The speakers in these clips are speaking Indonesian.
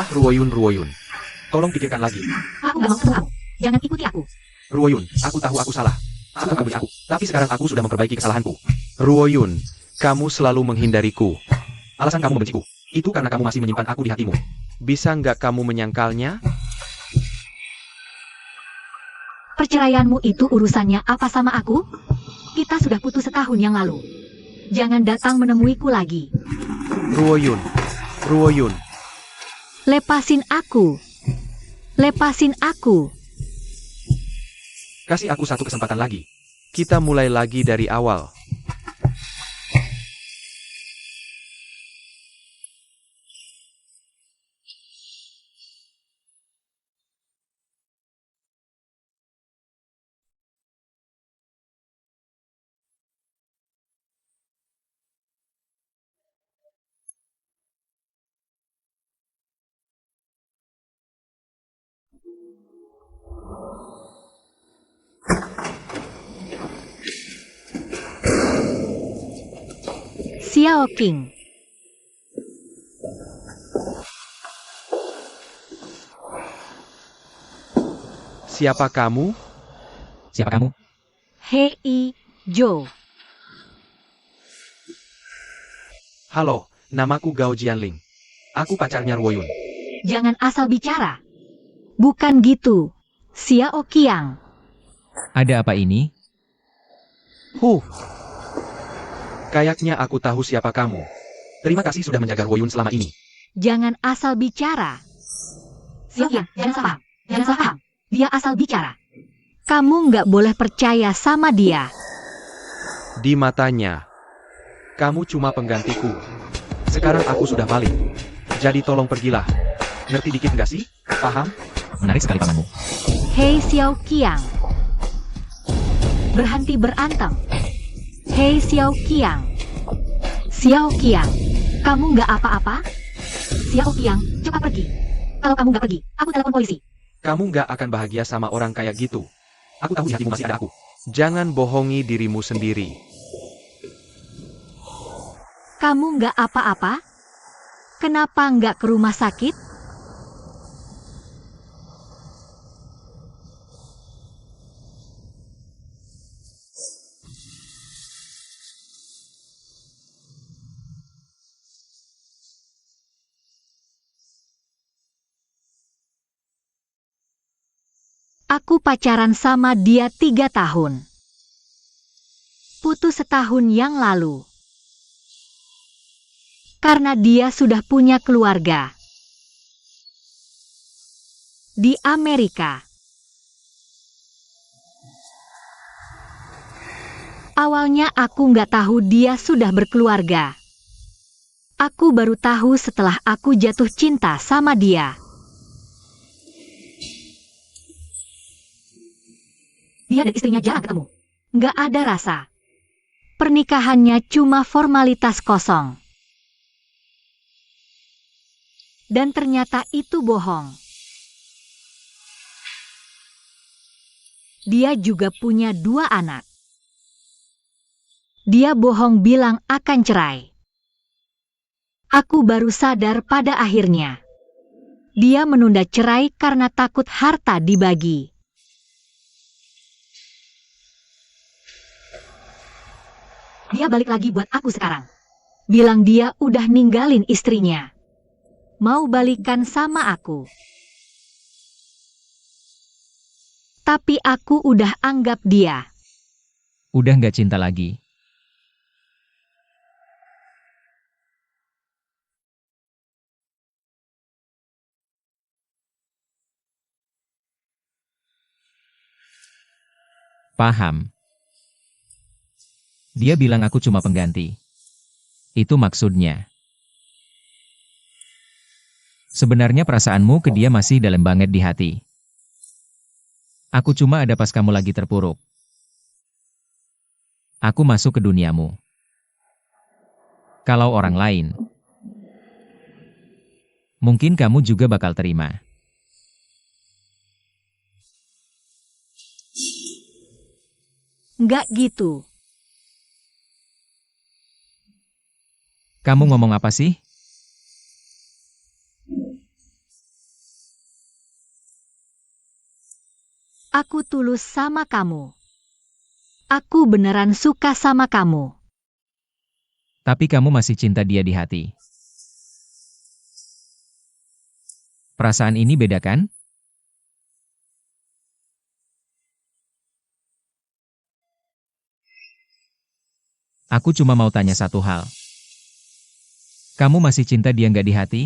Ruoyun, Ruoyun. Tolong pikirkan lagi. Aku gak mau ketemu kamu. Jangan ikuti aku. Ruoyun, aku tahu aku salah. Aku kamu aku. Tapi sekarang aku sudah memperbaiki kesalahanku. Ruoyun, kamu selalu menghindariku. Alasan kamu membenciku, itu karena kamu masih menyimpan aku di hatimu. Bisa nggak kamu menyangkalnya? Perceraianmu itu urusannya apa sama aku? Kita sudah putus setahun yang lalu. Jangan datang menemuiku lagi. Ruoyun, Ruoyun. Lepasin aku. Lepasin aku. Kasih aku satu kesempatan lagi. Kita mulai lagi dari awal. Xiao King. Siapa kamu? Siapa kamu? Hei Jo. Halo, namaku Gao Jianling. Aku pacarnya Ruoyun. Jangan asal bicara. Bukan gitu. Xiao Qiang. Ada apa ini? Kayaknya aku tahu siapa kamu. Terima kasih sudah menjaga Ruoyun selama ini. Jangan asal bicara. Xiao Qiang, jangan salah paham. Jangan salah paham. Dia asal bicara. Kamu nggak boleh percaya sama dia. Di matanya, kamu cuma penggantiku. Sekarang aku sudah balik. Jadi tolong pergilah. Ngerti dikit nggak sih? Paham? Menarik sekali pamanmu. Hei Xiao Qiang. Berhenti berantem. Hei Xiao Qiang. Xiao Qiang, kamu nggak apa-apa? Xiao Qiang, cepat pergi. Kalau kamu nggak pergi, aku telepon polisi. Kamu nggak akan bahagia sama orang kayak gitu. Aku tahu di hatimu masih ada aku. Jangan bohongi dirimu sendiri. Kamu nggak apa-apa? Kenapa nggak ke rumah sakit? Aku pacaran sama dia 3 tahun. Putus setahun yang lalu. Karena dia sudah punya keluarga. Di Amerika. Awalnya aku nggak tahu dia sudah berkeluarga. Aku baru tahu setelah aku jatuh cinta sama dia. Dia dan istrinya jarang ketemu. Nggak ada rasa. Pernikahannya cuma formalitas kosong. Dan ternyata itu bohong. Dia juga punya 2 anak. Dia bohong bilang akan cerai. Aku baru sadar pada akhirnya. Dia menunda cerai karena takut harta dibagi. Dia balik lagi buat aku sekarang. Bilang dia udah ninggalin istrinya. Mau balikan sama aku. Tapi aku udah anggap dia. Udah nggak cinta lagi. Paham. Dia bilang aku cuma pengganti. Itu maksudnya. Sebenarnya perasaanmu ke dia masih dalam banget di hati. Aku cuma ada pas kamu lagi terpuruk. Aku masuk ke duniamu. Kalau orang lain, mungkin kamu juga bakal terima. Nggak gitu. Kamu ngomong apa sih? Aku tulus sama kamu. Aku beneran suka sama kamu. Tapi kamu masih cinta dia di hati. Perasaan ini beda kan? Aku cuma mau tanya satu hal. Kamu masih cinta dia nggak di hati?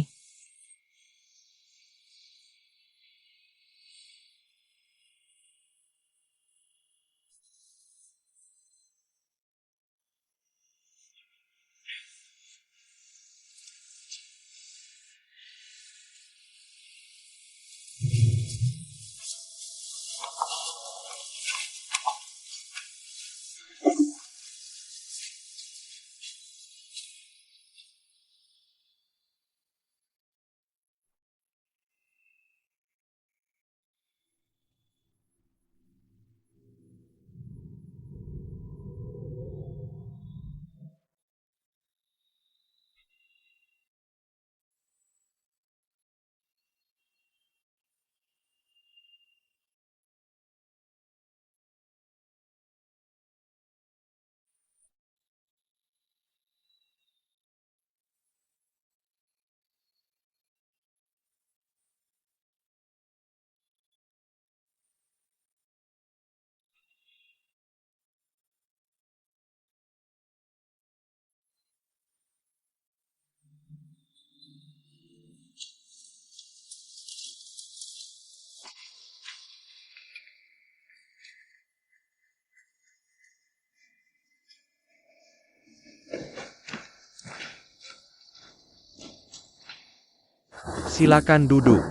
Silakan duduk.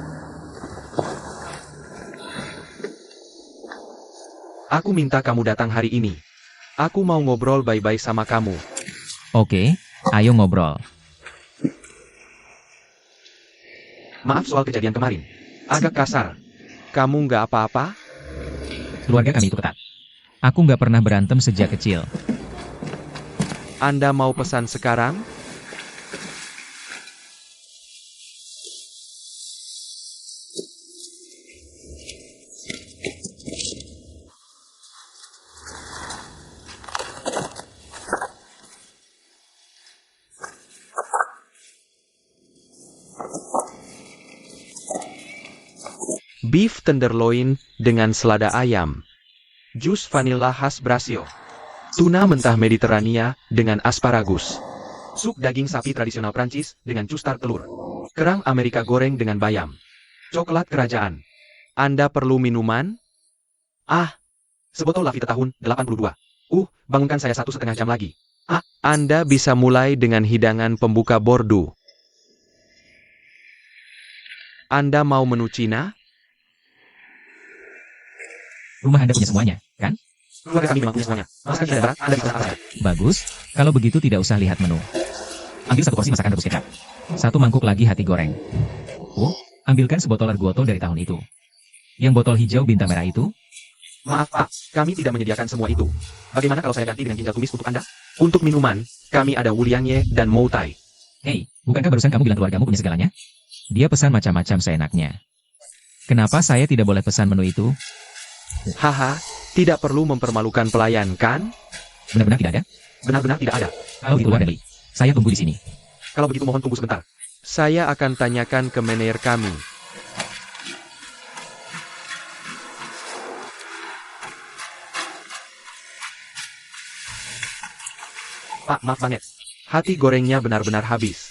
Aku minta kamu datang hari ini. Aku mau ngobrol baik-baik sama kamu. Oke, ayo ngobrol. Maaf soal kejadian kemarin. Agak kasar. Kamu nggak apa-apa? Keluarga kami itu ketat. Aku nggak pernah berantem sejak kecil. Anda mau pesan sekarang? Beef tenderloin dengan selada ayam. Jus vanila khas Brasil. Tuna mentah Mediterania dengan asparagus. Sup daging sapi tradisional Prancis dengan custard telur. Kerang Amerika goreng dengan bayam. Coklat kerajaan. Anda perlu minuman? Ah, sebotol Lavita tahun 82. Bangunkan saya 1,5 jam lagi. Anda bisa mulai dengan hidangan pembuka Bordeaux. Anda mau menu Cina? Rumah Anda punya semuanya, kan? Keluarga kami memang punya semuanya. Masakan Cina Barat, Anda bisa apa saja. Bagus, kalau begitu tidak usah lihat menu. Ambil satu porsi masakan rebus kecap. Satu mangkuk lagi hati goreng. Ambilkan sebotol Arguoto dari tahun itu. Yang botol hijau bintang merah itu? Maaf Pak, kami tidak menyediakan semua itu. Bagaimana kalau saya ganti dengan ginjal tumis untuk Anda? Untuk minuman, kami ada Wuliangye dan Moutai. Hei, bukankah barusan kamu bilang keluargamu punya segalanya? Dia pesan macam-macam seenaknya. Kenapa saya tidak boleh pesan menu itu? Haha, tidak perlu mempermalukan pelayan, kan? Benar-benar tidak ada? Benar-benar tidak ada. Kalau gitu ada beli. Saya tunggu di sini. Kalau begitu mohon tunggu sebentar. Saya akan tanyakan ke manajer kami. Pak, maaf banget. Hati gorengnya benar-benar habis.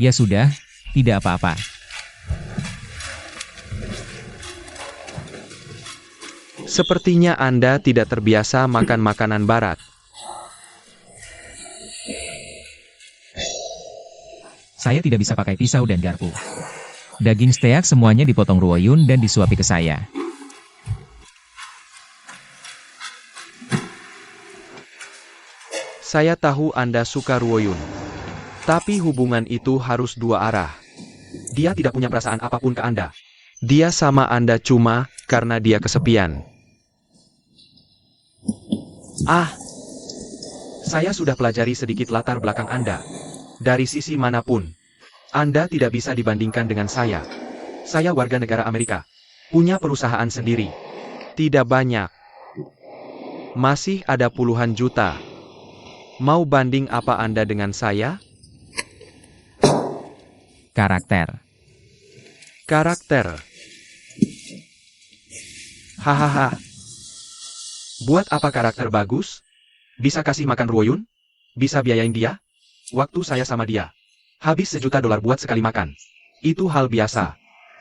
Ya sudah, tidak apa-apa. Sepertinya Anda tidak terbiasa makan makanan barat. Saya tidak bisa pakai pisau dan garpu. Daging steak semuanya dipotong Ruoyun dan disuapi ke saya. Saya tahu Anda suka Ruoyun. Tapi hubungan itu harus dua arah. Dia tidak punya perasaan apapun ke Anda. Dia sama Anda cuma karena dia kesepian. Saya sudah pelajari sedikit latar belakang Anda. Dari sisi manapun, Anda tidak bisa dibandingkan dengan saya. Saya warga negara Amerika, punya perusahaan sendiri. Tidak banyak. Masih ada puluhan juta. Mau banding apa Anda dengan saya? Karakter. Karakter. Hahaha. Buat apa karakter bagus? Bisa kasih makan Ruoyun? Bisa biayain dia? Waktu saya sama dia. Habis $1 juta buat sekali makan. Itu hal biasa.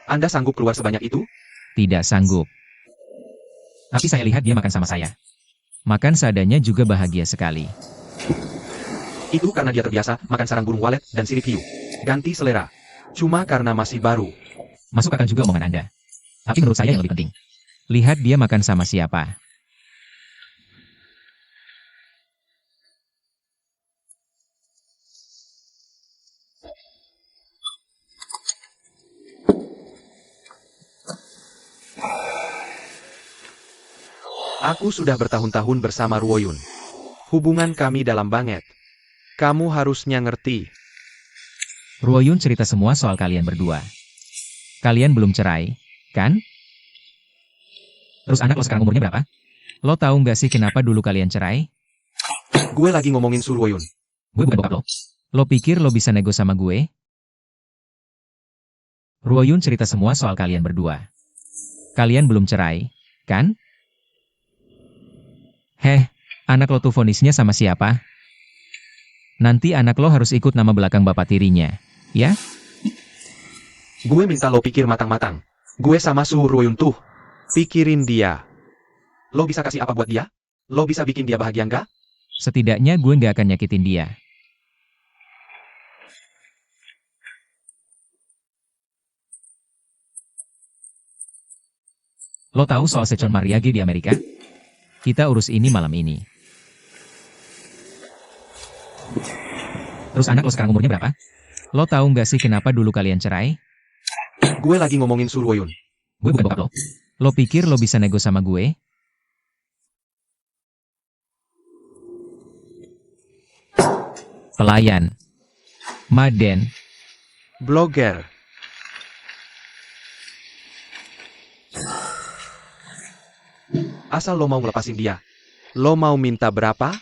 Anda sanggup keluar sebanyak itu? Tidak sanggup. Tapi saya lihat dia makan sama saya. Makan seadanya juga bahagia sekali. Itu karena dia terbiasa makan sarang burung walet dan sirip hiu. Ganti selera. Cuma karena masih baru. Masuk akal juga omongan Anda. Tapi menurut saya yang lebih penting. Lihat dia makan sama siapa. Aku sudah bertahun-tahun bersama Ruoyun. Hubungan kami dalam banget. Kamu harusnya ngerti. Ruoyun cerita semua soal kalian berdua. Kalian belum cerai, kan? Terus anak lo sekarang umurnya berapa? Lo tahu nggak sih kenapa dulu kalian cerai? Gue lagi ngomongin Su Ruoyun. Gue bukan bokap lo. Lo pikir lo bisa nego sama gue? Ruoyun cerita semua soal kalian berdua. Kalian belum cerai, kan? Heh, anak lo tuh vonisnya sama siapa? Nanti anak lo harus ikut nama belakang bapak tirinya, ya? Gue minta lo pikir matang-matang. Gue sama Su Ruoyun tuh. Pikirin dia. Lo bisa kasih apa buat dia? Lo bisa bikin dia bahagia nggak? Setidaknya gue nggak akan nyakitin dia. Lo tahu soal Secon Mariage di Amerika? Kita urus ini malam ini. Terus anak lo sekarang umurnya berapa? Lo tahu nggak sih kenapa dulu kalian cerai? Gue lagi ngomongin Su Ruoyun. Gue bukan bokap lo. Lo pikir lo bisa nego sama gue? Pelayan. Maden. Blogger. Asal lo mau ngelepasin dia. Lo mau minta berapa?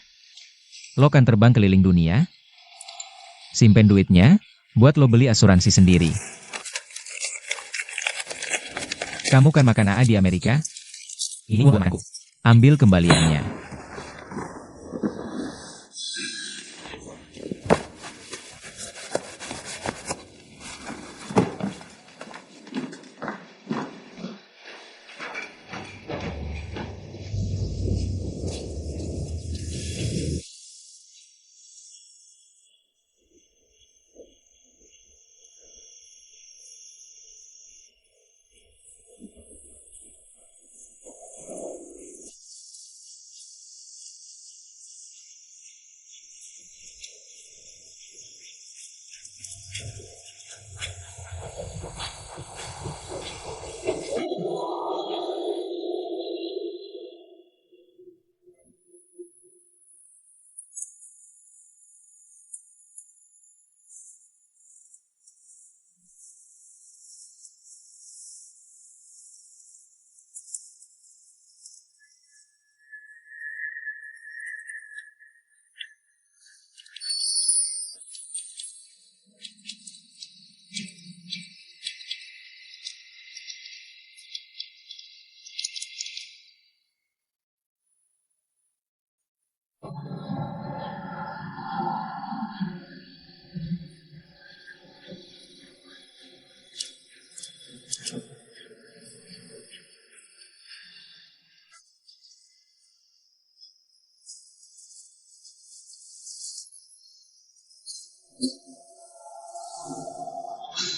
Lo kan terbang keliling dunia? Simpen duitnya, buat lo beli asuransi sendiri. Kamu kan makan AA di Amerika? Ini uang aku. Ambil kembaliannya.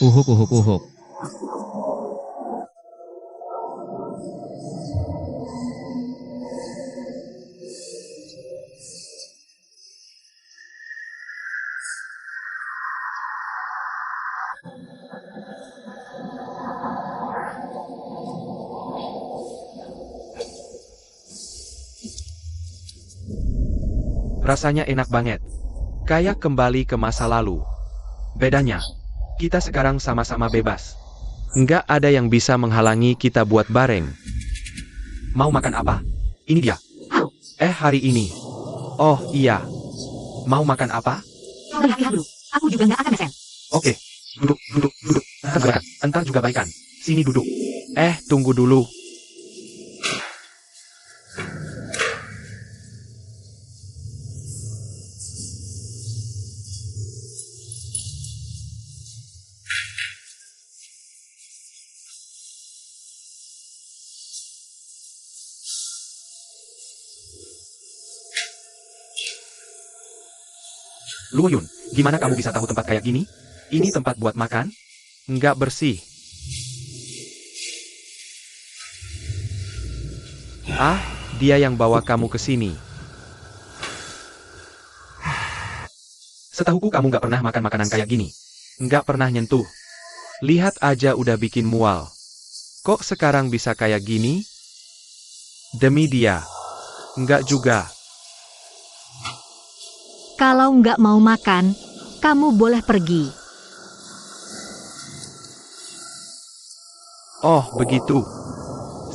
Uhuk uhuk uhuk. Rasanya enak banget. Kayak kembali ke masa lalu. Bedanya, kita sekarang sama-sama bebas. Nggak ada yang bisa menghalangi kita buat bareng. Mau makan apa? Ini dia. Halo, Hari ini. Oh, iya. Mau makan apa? berhati-hati dulu. Aku juga nggak akan mesen. Oke. Duduk, duduk, duduk. Entar juga baikan. Sini duduk. Tunggu dulu. Luoyun, gimana kamu bisa tahu tempat kayak gini? Ini tempat buat makan? Nggak bersih. Dia yang bawa kamu ke sini. Setahuku kamu nggak pernah makan makanan kayak gini. Nggak pernah nyentuh. Lihat aja udah bikin mual. Kok sekarang bisa kayak gini? Demi dia. Nggak juga. Kalau nggak mau makan, kamu boleh pergi. Oh, begitu.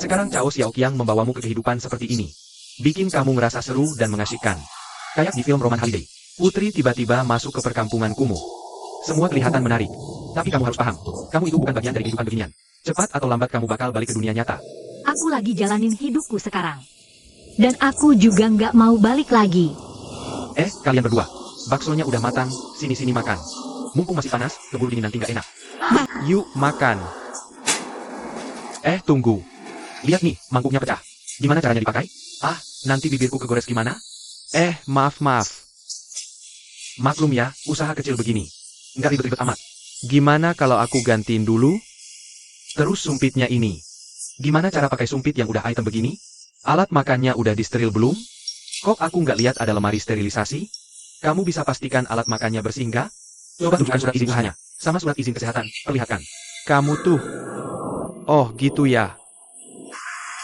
Sekarang Cao Xiaoqiang membawamu ke kehidupan seperti ini. Bikin kamu ngerasa seru dan mengasyikkan. Kayak di film Roman Holiday. Putri tiba-tiba masuk ke perkampungan kumuh. Semua kelihatan menarik. Tapi kamu harus paham, kamu itu bukan bagian dari kehidupan beginian. Cepat atau lambat kamu bakal balik ke dunia nyata. Aku lagi jalanin hidupku sekarang. Dan aku juga nggak mau balik lagi. Kalian berdua. Baksonya udah matang, sini-sini makan. Mumpung masih panas, keburu dingin nanti nggak enak. Yuk, makan. Tunggu. Lihat nih, mangkuknya pecah. Gimana caranya dipakai? Nanti bibirku kegores gimana? Maaf. Maklum ya, usaha kecil begini. Nggak ribet-ribet amat. Gimana kalau aku gantiin dulu? Terus sumpitnya ini. Gimana cara pakai sumpit yang udah item begini? Alat makannya udah disteril belum? Kok aku nggak lihat ada lemari sterilisasi? Kamu bisa pastikan alat makannya bersih nggak? Coba tunjukkan surat izin usahanya. Sama surat izin kesehatan, perlihatkan. Kamu tuh. Oh, gitu ya.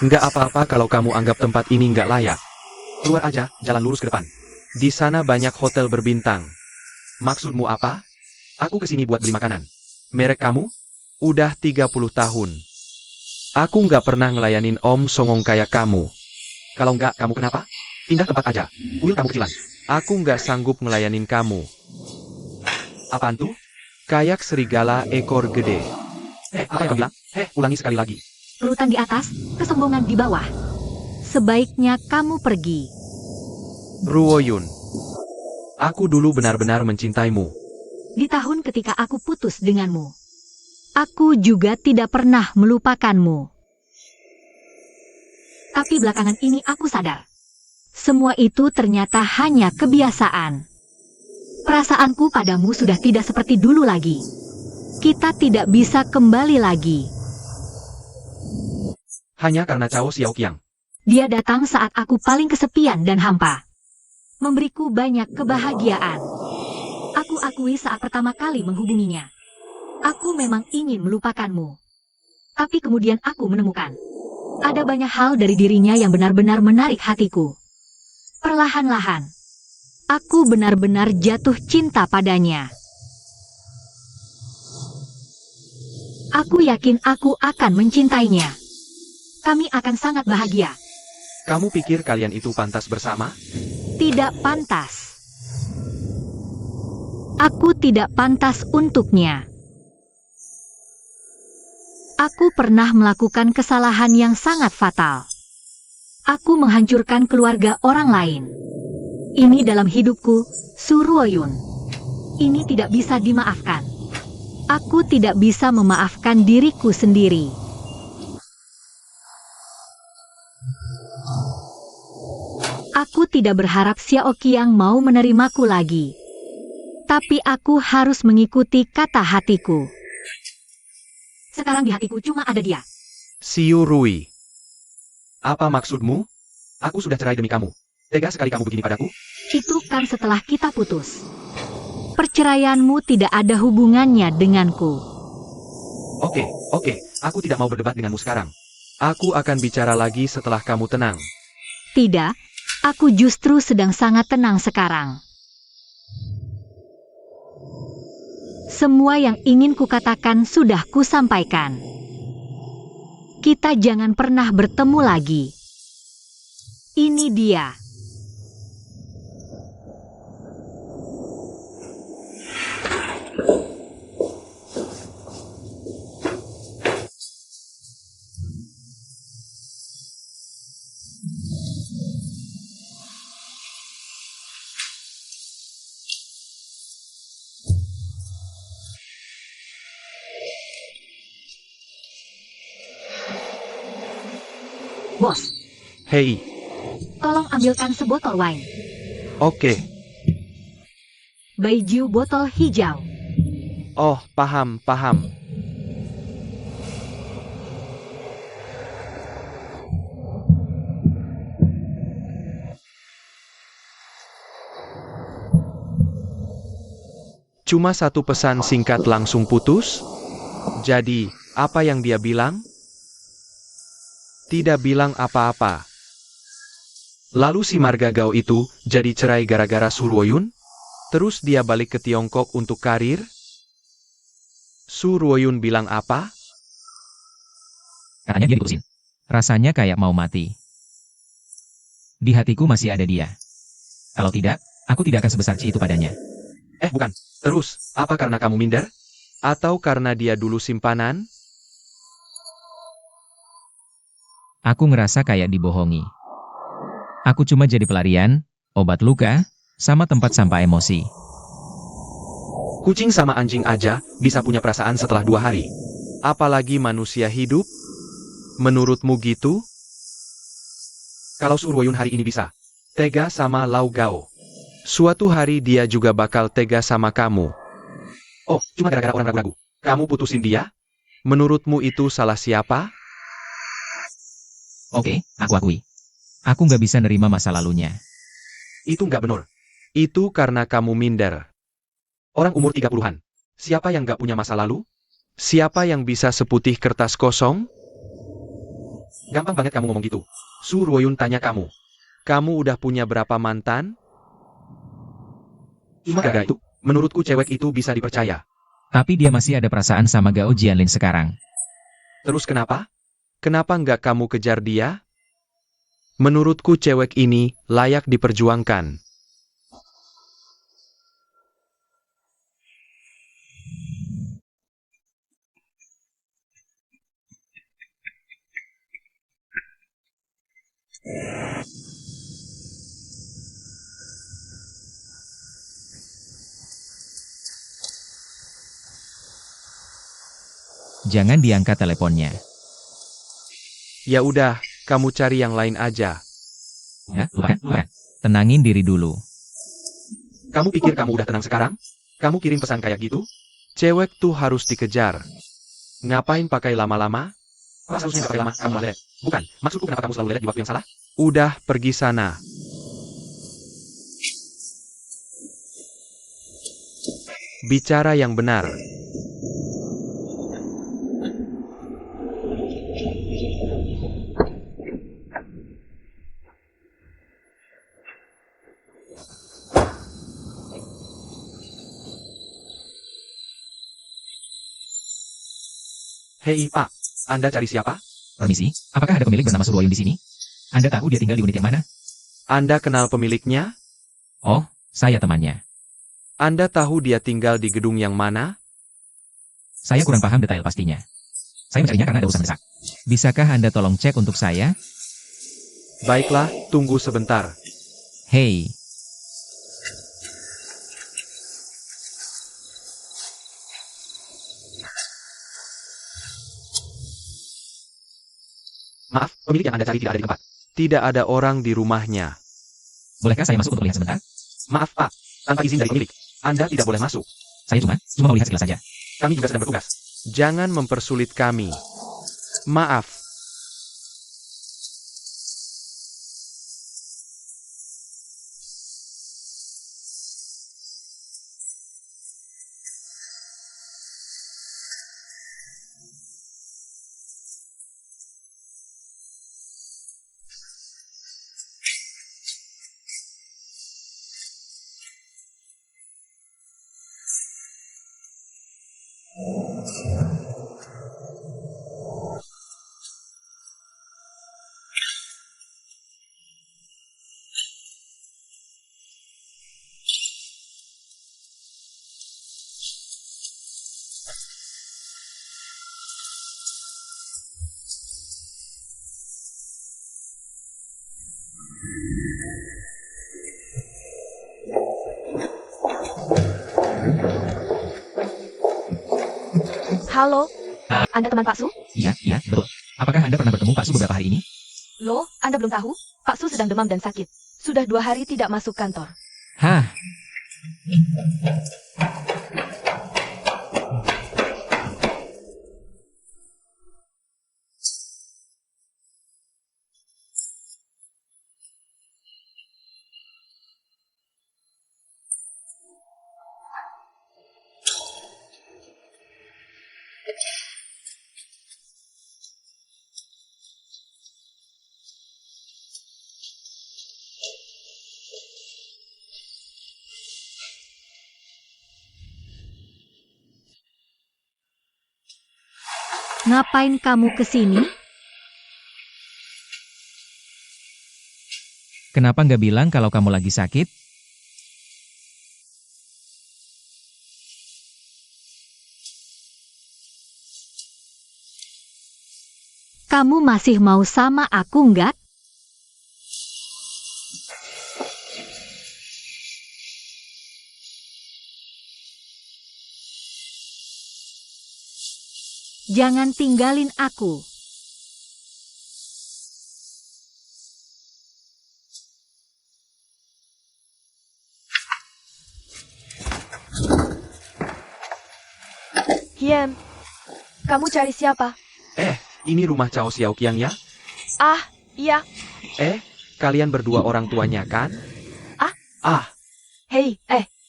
Nggak apa-apa kalau kamu anggap tempat ini nggak layak. Keluar aja, jalan lurus ke depan. Di sana banyak hotel berbintang. Maksudmu apa? Aku kesini buat beli makanan. Merek kamu? Udah 30 tahun. Aku nggak pernah ngelayanin Om Songong kayak kamu. Kalau nggak, kamu kenapa? Pindah tempat aja. Kuil kamu kecilan. Aku nggak sanggup ngelayanin kamu. Apaan tuh? Kayak serigala ekor gede. Apa yang kamu bilang? Ulangi sekali lagi. Urutan di atas, kesombongan di bawah. Sebaiknya kamu pergi. Ruoyun. Aku dulu benar-benar mencintaimu. Di tahun ketika aku putus denganmu. Aku juga tidak pernah melupakanmu. Tapi belakangan ini aku sadar. Semua itu ternyata hanya kebiasaan. Perasaanku padamu sudah tidak seperti dulu lagi. Kita tidak bisa kembali lagi. Hanya karena Cao Xiaoqiang. Dia datang saat aku paling kesepian dan hampa. Memberiku banyak kebahagiaan. Aku akui saat pertama kali menghubunginya. Aku memang ingin melupakanmu. Tapi kemudian aku menemukan. Ada banyak hal dari dirinya yang benar-benar menarik hatiku. Perlahan-lahan. Aku benar-benar jatuh cinta padanya. Aku yakin aku akan mencintainya. Kami akan sangat bahagia. Kamu pikir kalian itu pantas bersama? Tidak pantas. Aku tidak pantas untuknya. Aku pernah melakukan kesalahan yang sangat fatal. Aku menghancurkan keluarga orang lain. Ini dalam hidupku, Su Ruoyun. Ini tidak bisa dimaafkan. Aku tidak bisa memaafkan diriku sendiri. Aku tidak berharap Xiaoqiang mau menerimaku lagi. Tapi aku harus mengikuti kata hatiku. Sekarang di hatiku cuma ada dia. Xiu Rui. Apa maksudmu? Aku sudah cerai demi kamu. Tega sekali kamu begini padaku? Itu kan setelah kita putus. Perceraianmu tidak ada hubungannya denganku. Oke. Aku tidak mau berdebat denganmu sekarang. Aku akan bicara lagi setelah kamu tenang. Tidak, aku justru sedang sangat tenang sekarang. Semua yang ingin kukatakan sudah kusampaikan. Kita jangan pernah bertemu lagi. Ini dia. Bos, Hei, tolong ambilkan sebotol wine. oke. Baijiu botol hijau. Oh, paham, paham. Cuma satu pesan singkat langsung putus? Jadi, apa yang dia bilang? Tidak bilang apa-apa. Lalu si Marga Gao itu jadi cerai gara-gara Su Ruoyun? Terus dia balik ke Tiongkok untuk karir? Su Ruoyun bilang apa? Katanya dia diputusin. Rasanya kayak mau mati. Di hatiku masih ada dia. Kalau tidak, aku tidak akan sebesar Ci itu padanya. Bukan. Terus, apa karena kamu minder? Atau karena dia dulu simpanan? Aku ngerasa kayak dibohongi. Aku cuma jadi pelarian, obat luka, sama tempat sampah emosi. Kucing sama anjing aja bisa punya perasaan setelah 2 hari. Apalagi manusia hidup? Menurutmu gitu? Kalau Su Ruoyun hari ini bisa tega sama Lau Gao, suatu hari dia juga bakal tega sama kamu. Oh, cuma gara-gara orang ragu-ragu. Kamu putusin dia? Menurutmu itu salah siapa? Oke, aku akui. Aku nggak bisa nerima masa lalunya. Itu nggak benar. Itu karena kamu minder. Orang umur 30-an. Siapa yang nggak punya masa lalu? Siapa yang bisa seputih kertas kosong? Gampang banget kamu ngomong gitu. Su Ruoyun tanya kamu. Kamu udah punya berapa mantan? Cuma gara-gara itu, menurutku cewek itu bisa dipercaya. Tapi dia masih ada perasaan sama Gao Jianlin sekarang. Terus kenapa? Kenapa nggak kamu kejar dia? Menurutku cewek ini layak diperjuangkan. Jangan diangkat teleponnya. Ya udah, kamu cari yang lain aja. Ya, lupakan. Tenangin diri dulu. Kamu pikir kamu udah tenang sekarang? Kamu kirim pesan kayak gitu? Cewek tuh harus dikejar. Ngapain pakai lama-lama? Seharusnya nggak pakai lama, kamu malah lelet. Bukan, maksudku kenapa kamu selalu lelet di waktu yang salah? Udah, pergi sana. Bicara yang benar. Hei Pak, Anda cari siapa? Permisi, apakah ada pemilik bernama Su Ruoyun di sini? Anda tahu dia tinggal di unit yang mana? Anda kenal pemiliknya? Oh, saya temannya. Anda tahu dia tinggal di gedung yang mana? Saya kurang paham detail pastinya. Saya mencarinya karena ada urusan mendesak. Bisakah Anda tolong cek untuk saya? Baiklah, tunggu sebentar. Hei, Maaf, pemilik yang Anda cari tidak ada di tempat. Tidak ada orang di rumahnya. bolehkah saya masuk untuk melihat sebentar? Maaf Pak, tanpa izin dari pemilik, Anda tidak boleh masuk. Saya cuma mau lihat sekilas saja. Kami juga sedang bertugas. Jangan mempersulit kami. Maaf. Halo, Anda teman Pak Su? Iya, betul. Apakah Anda pernah bertemu Pak Su beberapa hari ini? Loh, Anda belum tahu? Pak Su sedang demam dan sakit. Sudah 2 hari tidak masuk kantor. Hah, Ngapain kamu kesini? kenapa nggak bilang kalau kamu lagi sakit? Kamu masih mau sama aku nggak? Jangan tinggalin aku. Hiem, kamu cari siapa? Ini rumah Cao Xiaoqiang ya? Ah, iya. Kalian berdua orang tuanya kan? Hei,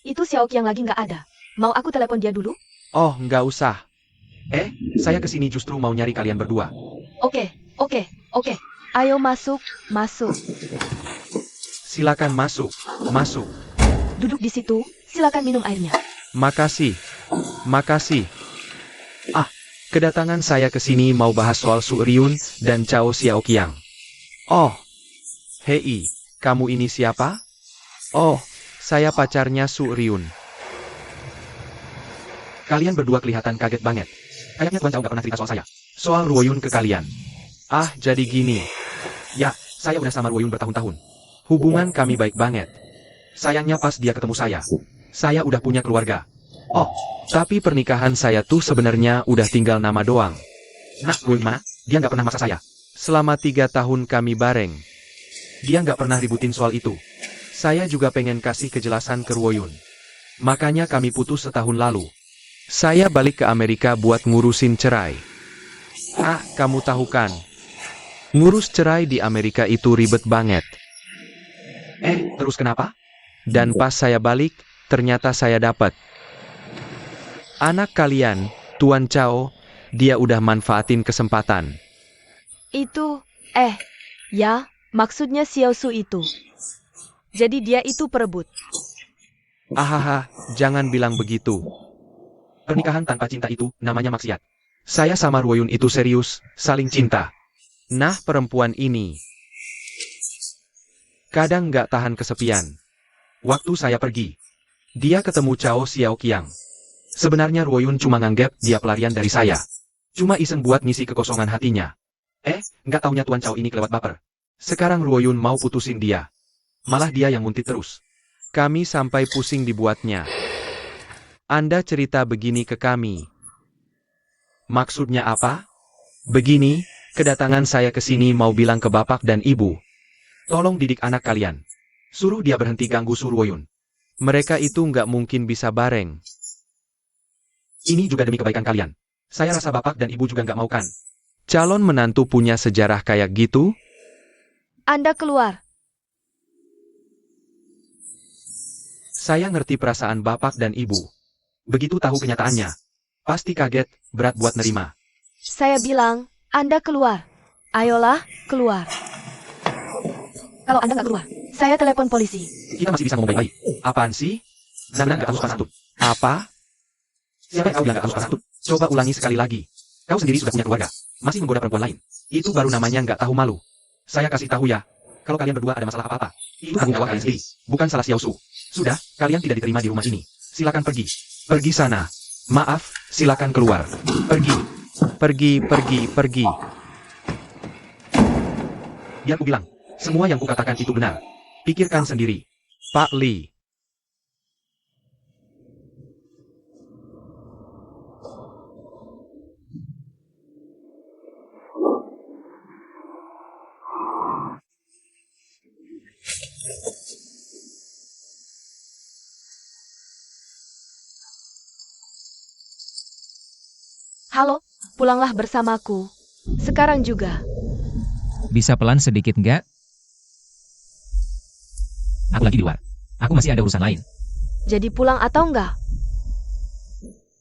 itu Xiaoq yang lagi nggak ada. Mau aku telepon dia dulu? Oh, nggak usah. Saya kesini justru mau nyari kalian berdua. Oke. Ayo masuk. Silakan masuk. Duduk di situ, silakan minum airnya. Makasih. Kedatangan saya ke sini mau bahas soal Su Ryun dan Cao Xiaoqiang. Oh, hei, kamu ini siapa? Oh, saya pacarnya Su Ryun. Kalian berdua kelihatan kaget banget. Kayaknya Tuan Cao nggak pernah cerita soal saya. Soal Ruoyun ke kalian. Jadi gini. Ya, saya udah sama Ruoyun bertahun-tahun. Hubungan kami baik banget. Sayangnya pas dia ketemu saya udah punya keluarga. Oh, tapi pernikahan saya tuh sebenarnya udah tinggal nama doang. Nah, Ruoyun mana? Dia nggak pernah maksa saya. Selama 3 tahun kami bareng. Dia nggak pernah ributin soal itu. Saya juga pengen kasih kejelasan ke Ruoyun. Makanya kami putus setahun lalu. Saya balik ke Amerika buat ngurusin cerai. Kamu tahu kan? Ngurus cerai di Amerika itu ribet banget. Terus kenapa? Dan pas saya balik, ternyata saya dapat anak kalian, Tuan Cao. Dia udah manfaatin kesempatan. Itu, ya, maksudnya Xiao Su itu. Jadi dia itu perebut. Jangan bilang begitu. Pernikahan tanpa cinta itu namanya maksiat. Saya sama Ruoyun itu serius, saling cinta. Nah, perempuan ini kadang nggak tahan kesepian. Waktu saya pergi, dia ketemu Cao Xiaoqiang. Sebenarnya Ruoyun cuma nganggep dia pelarian dari saya. Cuma iseng buat ngisi kekosongan hatinya. Nggak taunya Tuan Cao ini kelewat baper. Sekarang Ruoyun mau putusin dia. Malah dia yang nguntit terus. Kami sampai pusing dibuatnya. Anda cerita begini ke kami. Maksudnya apa? Begini, kedatangan saya ke sini mau bilang ke bapak dan ibu. Tolong didik anak kalian. Suruh dia berhenti ganggu Su Ruoyun. Mereka itu nggak mungkin bisa bareng. Ini juga demi kebaikan kalian. Saya rasa bapak dan ibu juga nggak mau kan? Calon menantu punya sejarah kayak gitu? Anda keluar. Saya ngerti perasaan bapak dan ibu. Begitu tahu kenyataannya, pasti kaget, berat buat nerima. Saya bilang, Anda keluar. Ayolah, keluar. Kalau Anda nggak keluar, saya telepon polisi. Kita masih bisa ngomong baik-baik. Apaan sih? Benar-benar nggak tahu sopan santun. Apa? Siapa yang kau bilang nggak tahu sopan santun? Coba ulangi sekali lagi. Kau sendiri sudah punya keluarga, masih menggoda perempuan lain. Itu baru namanya nggak tahu malu. Saya kasih tahu ya, kalau kalian berdua ada masalah apa-apa, itu tanggung jawab kalian sendiri, bukan salah Xiao Su. Sudah, kalian tidak diterima di rumah ini. Silakan pergi. Pergi sana. Maaf, silakan keluar. Pergi. Biar ku bilang, semua yang kukatakan itu benar. Pikirkan sendiri. Pak Li. Halo, pulanglah bersamaku. Sekarang juga. Bisa pelan sedikit nggak? Aku lagi di luar. Aku masih ada urusan lain. Jadi pulang atau enggak?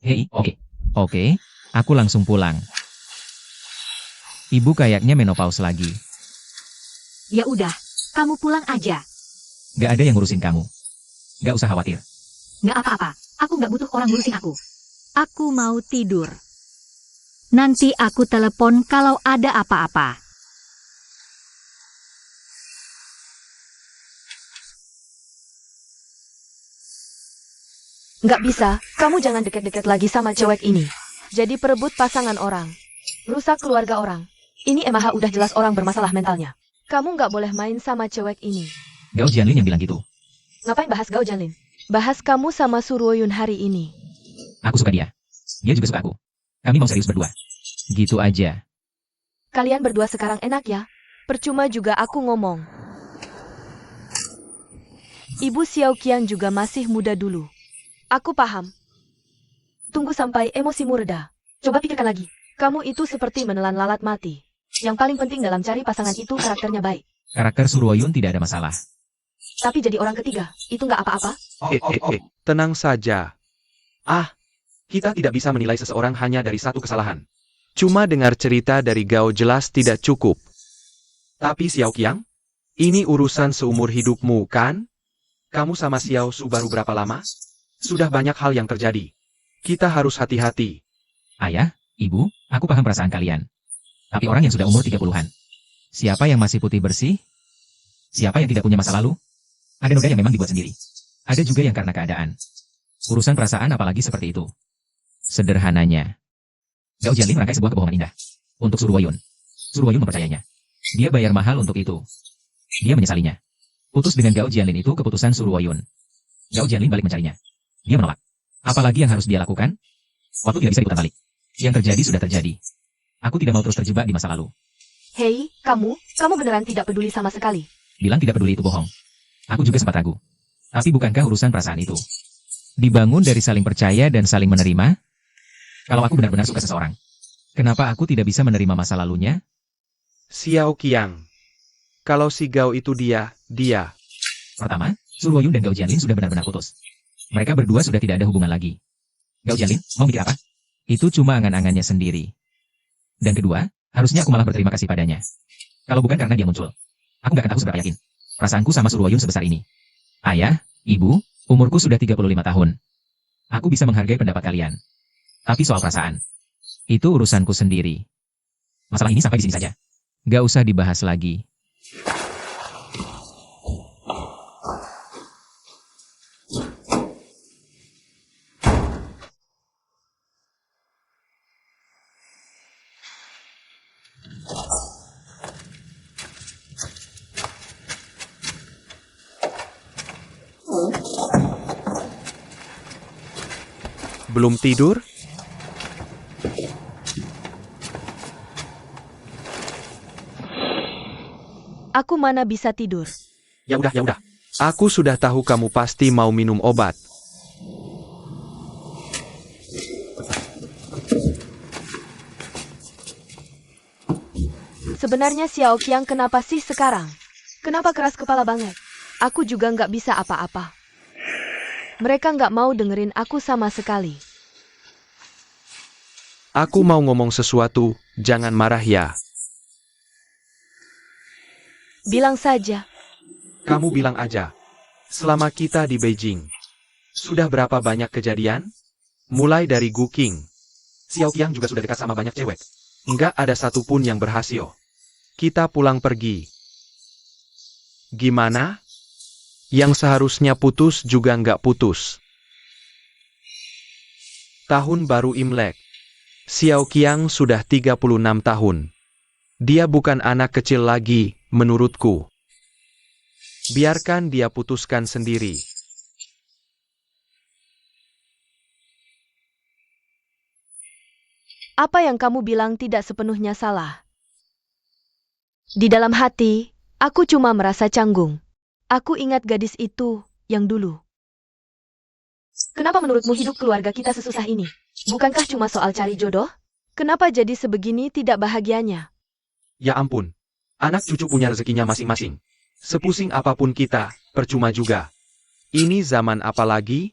Hei, oke. Oke, aku langsung pulang. Ibu kayaknya menopause lagi. Ya udah, kamu pulang aja. Nggak ada yang ngurusin kamu. Nggak usah khawatir. Nggak apa-apa, aku nggak butuh orang ngurusin aku. Aku mau tidur. Nanti aku telepon kalau ada apa-apa. Nggak bisa, kamu jangan deket-deket lagi sama cewek ini. Jadi perebut pasangan orang. Rusak keluarga orang. Ini Emaha udah jelas orang bermasalah mentalnya. Kamu nggak boleh main sama cewek ini. Gao Jianlin yang bilang gitu. Ngapain bahas Gao Jianlin? Bahas kamu sama Suruoyun hari ini. Aku suka dia. Dia juga suka aku. Kami mau serius berdua. Gitu aja. Kalian berdua sekarang enak ya? Percuma juga aku ngomong. Ibu Xiao Qiang juga masih muda dulu. Aku paham. Tunggu sampai emosimu reda. Coba pikirkan lagi. Kamu itu seperti menelan lalat mati. Yang paling penting dalam cari pasangan itu karakternya baik. Karakter Suruoyun tidak ada masalah. Tapi jadi orang ketiga, itu nggak apa-apa? Tenang saja. Kita tidak bisa menilai seseorang hanya dari satu kesalahan. Cuma dengar cerita dari Gao jelas tidak cukup. Tapi Xiao Qiang, ini urusan seumur hidupmu kan? Kamu sama Xiao Su baru berapa lama? Sudah banyak hal yang terjadi. Kita harus hati-hati. Ayah, ibu, aku paham perasaan kalian. Tapi orang yang sudah umur 30-an. Siapa yang masih putih bersih? Siapa yang tidak punya masa lalu? Ada noda yang memang dibuat sendiri. Ada juga yang karena keadaan. Urusan perasaan apalagi seperti itu. Sederhananya. Gao Jianlin merangkai sebuah kebohongan indah. Untuk Suruoyun. Suruoyun mempercayainya. Dia bayar mahal untuk itu. Dia menyesalinya. Putus dengan Gao Jianlin itu keputusan Suruoyun. Gao Jianlin balik mencarinya. Dia menolak. Apalagi yang harus dia lakukan? Waktu tidak bisa diputar balik. Yang terjadi sudah terjadi. Aku tidak mau terus terjebak di masa lalu. Hei, kamu beneran tidak peduli sama sekali. Bilang tidak peduli itu bohong. Aku juga sempat ragu. Tapi bukankah urusan perasaan itu dibangun dari saling percaya dan saling menerima? Kalau aku benar-benar suka seseorang, kenapa aku tidak bisa menerima masa lalunya? Xiao Qiang. Kalau si Gao itu dia. Pertama, Suruoyun dan Gao Jianlin sudah benar-benar putus. Mereka berdua sudah tidak ada hubungan lagi. Gao Jianlin, mau mikir apa? Itu cuma angan-angannya sendiri. Dan kedua, harusnya aku malah berterima kasih padanya. Kalau bukan karena dia muncul, aku gak akan tahu seberapa yakin perasaanku sama Suruoyun sebesar ini. Ayah, ibu, umurku sudah 35 tahun. Aku bisa menghargai pendapat kalian. Tapi soal perasaan, itu urusanku sendiri. Masalah ini sampai di sini saja. Gak usah dibahas lagi. Belum tidur? Aku mana bisa tidur. Ya udah. Aku sudah tahu kamu pasti mau minum obat. Sebenarnya Xiao Qiang kenapa sih sekarang? Kenapa keras kepala banget? Aku juga nggak bisa apa-apa. Mereka nggak mau dengerin aku sama sekali. Aku mau ngomong sesuatu, jangan marah ya. Bilang saja. Kamu bilang aja. Selama kita di Beijing, sudah berapa banyak kejadian? Mulai dari Gu Qing. Xiao Qiang juga sudah dekat sama banyak cewek. Nggak ada satupun yang berhasil. Kita pulang pergi. Gimana? Yang seharusnya putus juga nggak putus. Tahun baru Imlek. Xiao Qiang sudah 36 tahun. Dia bukan anak kecil lagi, menurutku. Biarkan dia putuskan sendiri. Apa yang kamu bilang tidak sepenuhnya salah. Di dalam hati, aku cuma merasa canggung. Aku ingat gadis itu yang dulu. Kenapa menurutmu hidup keluarga kita sesusah ini? Bukankah cuma soal cari jodoh? Kenapa jadi sebegini tidak bahagianya? Ya ampun. Anak cucu punya rezekinya masing-masing. Sepusing apapun kita, percuma juga. Ini zaman apa lagi?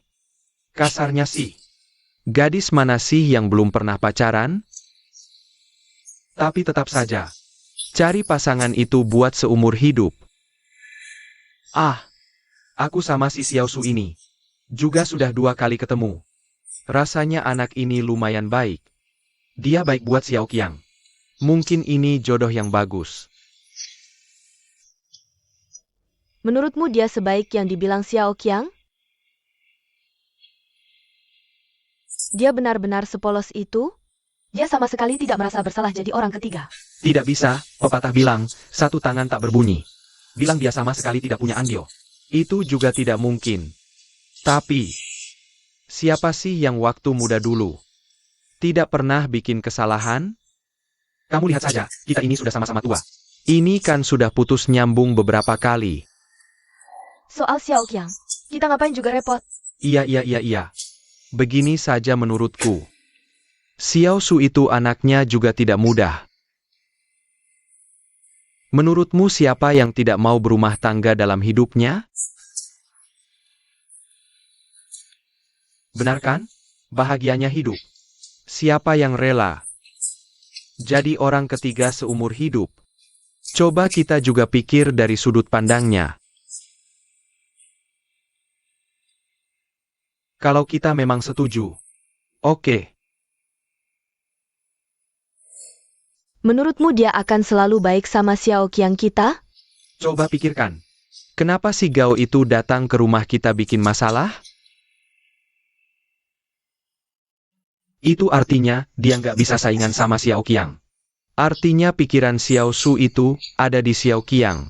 Kasarnya sih. Gadis mana sih yang belum pernah pacaran? Tapi tetap saja. Cari pasangan itu buat seumur hidup. Ah, aku sama si Xiao Su ini. Juga sudah 2 kali ketemu. Rasanya anak ini lumayan baik. Dia baik buat Xiao Qiang. Mungkin ini jodoh yang bagus. Menurutmu dia sebaik yang dibilang Xiao Qiang? Dia benar-benar sepolos itu? Dia sama sekali tidak merasa bersalah jadi orang ketiga. Tidak bisa, pepatah bilang, 1 tangan tak berbunyi. Bilang dia sama sekali tidak punya andil. Itu juga tidak mungkin. Tapi, siapa sih yang waktu muda dulu tidak pernah bikin kesalahan? Kamu lihat saja, kita ini sudah sama-sama tua. Ini kan sudah putus nyambung beberapa kali. Soal Xiao Qiang, kita ngapain juga repot? Iya. Begini saja menurutku. Xiao Su itu anaknya juga tidak mudah. Menurutmu siapa yang tidak mau berumah tangga dalam hidupnya? Benar kan? Bahagianya hidup. Siapa yang rela jadi orang ketiga seumur hidup? Coba kita juga pikir dari sudut pandangnya. Kalau kita memang setuju, oke. Menurutmu dia akan selalu baik sama Xiao Qiang kita? Coba pikirkan. Kenapa si Gao itu datang ke rumah kita bikin masalah? Itu artinya, dia nggak bisa saingan sama Xiao Qiang. Artinya pikiran Xiao Su itu, ada di Xiao Qiang.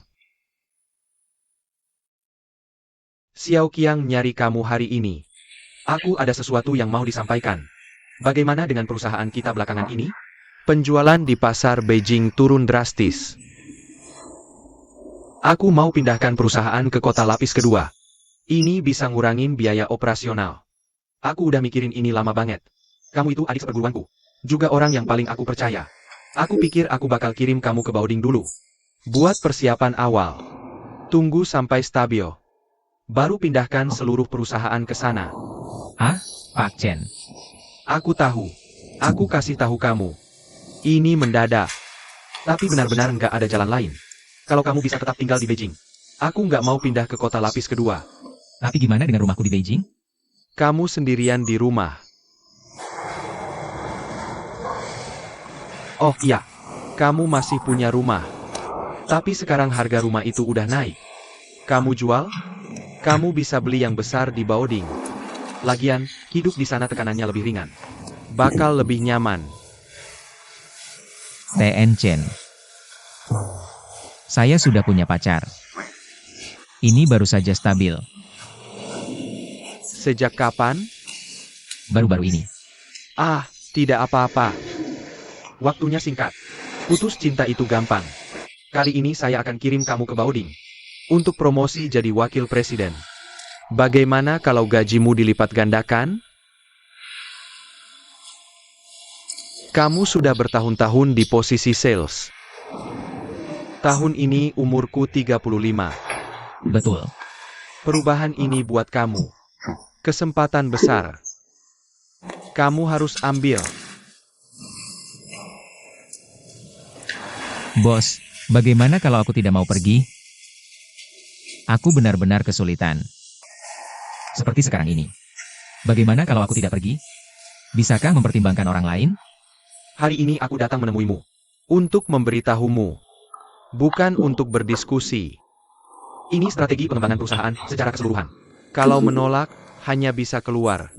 Xiao Qiang nyari kamu hari ini. Aku ada sesuatu yang mau disampaikan. Bagaimana dengan perusahaan kita belakangan ini? Penjualan di pasar Beijing turun drastis. Aku mau pindahkan perusahaan ke kota lapis kedua. Ini bisa ngurangin biaya operasional. Aku udah mikirin ini lama banget. Kamu itu adik seperguruanku. Juga orang yang paling aku percaya. Aku pikir aku bakal kirim kamu ke Baoding dulu. Buat persiapan awal. Tunggu sampai stabil. Baru pindahkan seluruh perusahaan ke sana. Ah, Pak Chen. Aku tahu. Aku kasih tahu kamu. Ini mendadak. Tapi benar-benar nggak ada jalan lain. Kalau kamu bisa tetap tinggal di Beijing. Aku nggak mau pindah ke kota lapis kedua. Tapi gimana dengan rumahku di Beijing? Kamu sendirian di rumah. Oh iya, kamu masih punya rumah. Tapi sekarang harga rumah itu udah naik. Kamu jual? Kamu bisa beli yang besar di Baoding. Lagian, hidup di sana tekanannya lebih ringan. Bakal lebih nyaman. TN Chen. Saya sudah punya pacar. Ini baru saja stabil. Sejak kapan? Baru-baru ini. Ah, tidak apa-apa. Waktunya singkat. Putus cinta itu gampang. Kali ini saya akan kirim kamu ke Baoding. Untuk promosi jadi wakil presiden. Bagaimana kalau gajimu dilipat gandakan? Kamu sudah bertahun-tahun di posisi sales. Tahun ini umurku 35. Betul. Perubahan ini buat kamu. Kesempatan besar. Kamu harus ambil. Bos, bagaimana kalau aku tidak mau pergi? Aku benar-benar kesulitan. Seperti sekarang ini. Bagaimana kalau aku tidak pergi? Bisakah mempertimbangkan orang lain? Hari ini aku datang menemuimu. Untuk memberitahumu. Bukan untuk berdiskusi. Ini strategi pengembangan perusahaan secara keseluruhan. Kalau menolak, hanya bisa keluar.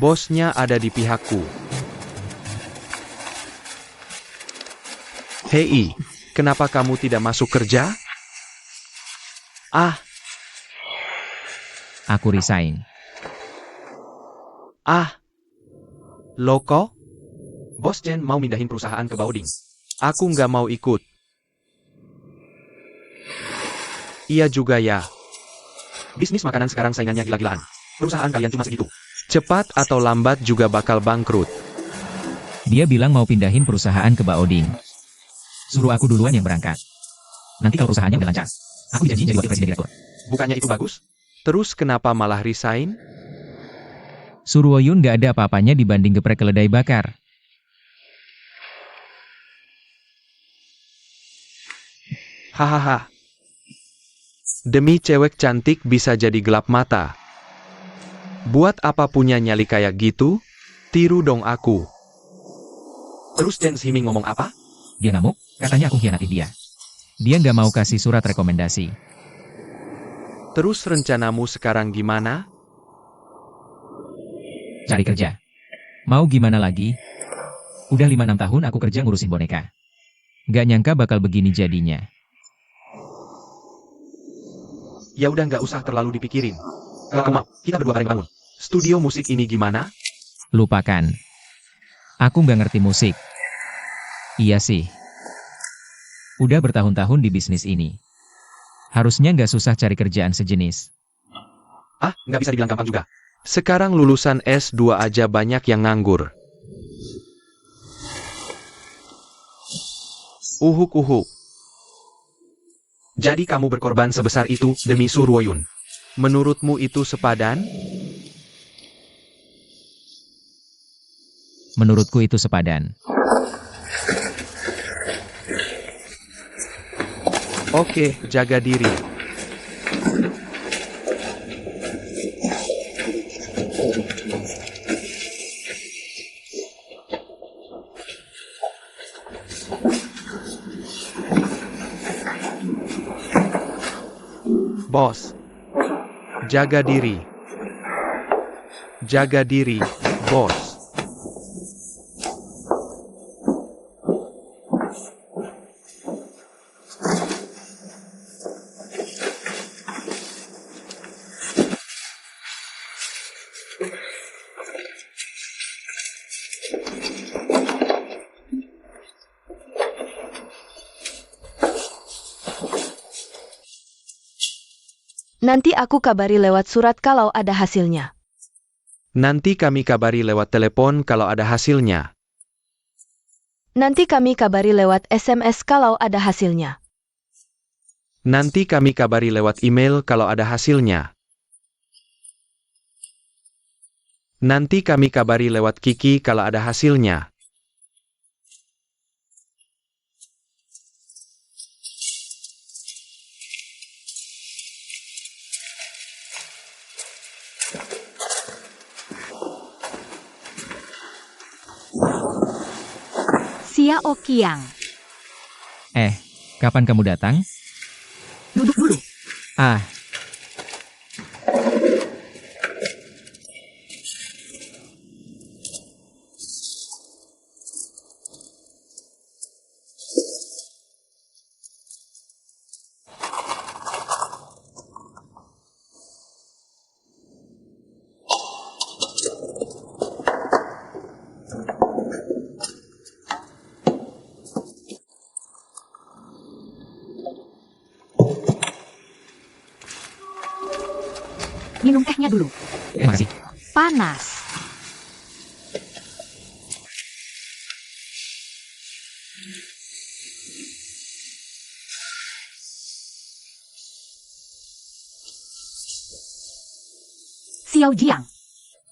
Bosnya ada di pihakku. Hei, kenapa kamu tidak masuk kerja? Ah, Aku resign. Loko? Bos Chen mau mindahin perusahaan ke Baoding. Aku nggak mau ikut. Iya juga ya. Bisnis makanan sekarang saingannya gila-gilaan. Perusahaan kalian cuma segitu. Cepat atau lambat juga bakal bangkrut. Dia bilang mau pindahin perusahaan ke Baoding. Suruh aku duluan yang berangkat. Nanti kalau perusahaannya udah lancar, aku dijanjiin jadi wakil presiden direktur. Bukannya itu bagus? Terus kenapa malah resign? Suruoyun gak ada apa-apanya dibanding geprek keledai bakar. Hahaha. Demi cewek cantik bisa jadi gelap mata. Buat apa punya nyali kayak gitu? Tiru dong aku. Terus Chen Ximing ngomong apa? Dia ngamuk, katanya aku khianati dia. Dia nggak mau kasih surat rekomendasi. Terus rencanamu sekarang gimana? Cari kerja. Mau gimana lagi? Udah 5-6 tahun aku kerja ngurusin boneka. Gak nyangka bakal begini jadinya. Ya udah nggak usah terlalu dipikirin. Kita berdua bareng bangun. Studio musik ini gimana? Lupakan. Aku nggak ngerti musik. Iya sih. Udah bertahun-tahun di bisnis ini. Harusnya nggak susah cari kerjaan sejenis. Nggak bisa dibilang gampang juga. Sekarang lulusan S2 aja banyak yang nganggur. Uhuk. Jadi kamu berkorban sebesar itu demi Suruoyun. Menurutmu itu sepadan? Menurutku itu sepadan. Oke, jaga diri. Bos. Jaga diri. Jaga diri, bos. Nanti aku kabari lewat surat kalau ada hasilnya. Nanti kami kabari lewat telepon kalau ada hasilnya. Nanti kami kabari lewat SMS kalau ada hasilnya. Nanti kami kabari lewat email kalau ada hasilnya. Nanti kami kabari lewat Kiki kalau ada hasilnya. Xiao Qiang. Kapan kamu datang? Duduk dulu. Minum tehnya dulu. Makasih. Panas. Xiao Jiang,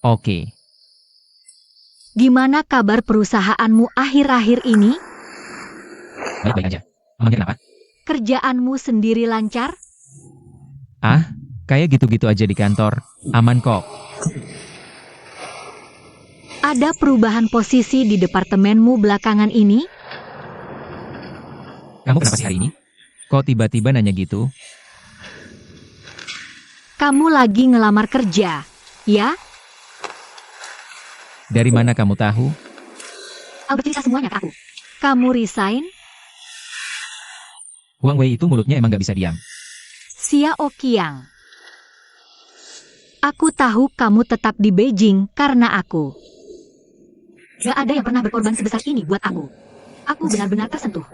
Oke. gimana kabar perusahaanmu akhir-akhir ini? Baik-baik aja. Emangnya kenapa? Kerjaanmu sendiri lancar? Kayak gitu-gitu aja di kantor. Aman kok. Ada perubahan posisi di departemenmu belakangan ini? Kamu kenapa sih hari ini? Kok tiba-tiba nanya gitu? Kamu lagi ngelamar kerja, ya? Dari mana kamu tahu? Al bercerita semuanya ke aku. Kamu resign? Huang Wei itu mulutnya emang gak bisa diam. Xiao Qiang. Aku tahu kamu tetap di Beijing karena aku. Gak ada yang pernah berkorban sebesar ini buat aku. Aku benar-benar tersentuh.